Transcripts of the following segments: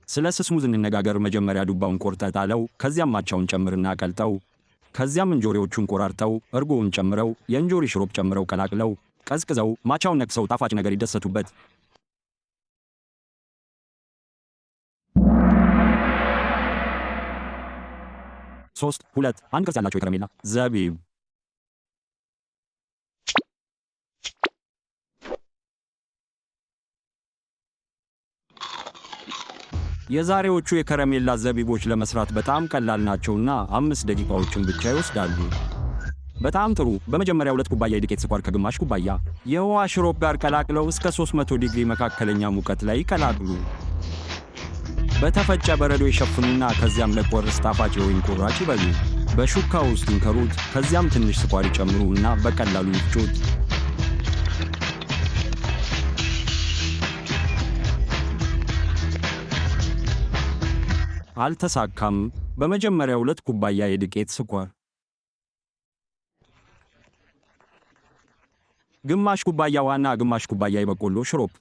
ስለ ስስሙዝ እንነጋገር። መጀመሪያ ዱባውን ቆርጠህ ጣለው። ከዚያም ማቻውን ጨምርና ቀልጠው። ከዚያም እንጆሪዎቹን ቆራርጠው እርጎውን ጨምረው የእንጆሪ ሽሮፕ ጨምረው ቀላቅለው ቀዝቅዘው ማቻውን ነክሰው ጣፋጭ ነገር ይደሰቱበት። 3 2 1 ቅርጽ ያላቸው የከረሜላ ዘቢብ የዛሬዎቹ የከረሜላ ዘቢቦች ለመስራት በጣም ቀላል ናቸውና 5 ደቂቃዎችን ብቻ ይወስዳሉ። በጣም ጥሩ። በመጀመሪያ 2 ኩባያ የዱቄት ስኳር ከግማሽ ኩባያ የውሃ ሽሮፕ ጋር ቀላቅለው እስከ 300 ዲግሪ መካከለኛ ሙቀት ላይ ይቀላቅሉ። በተፈጨ በረዶ ይሸፍኑና ከዚያም ለቆርስ ጣፋጭ የወይን ቁራጭ ይበሉ። በሹካ ውስጥ ይንከሩት። ከዚያም ትንሽ ስኳር ይጨምሩ እና በቀላሉ ይፍጩት። አልተሳካም። በመጀመሪያ 2 ኩባያ የዱቄት ስኳር፣ ግማሽ ኩባያ ውሃና ግማሽ ኩባያ የበቆሎ ሽሮፕ።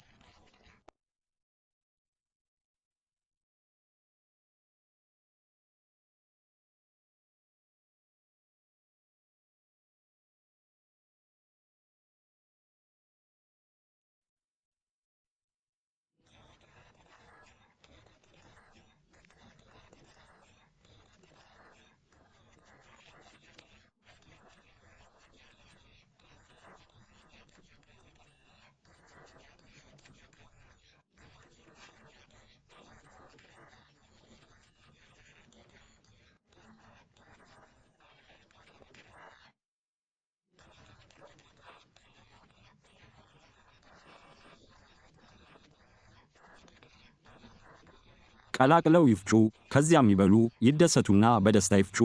ቀላቅለው ይፍጩ። ከዚያም ይበሉ፣ ይደሰቱና በደስታ ይፍጩ።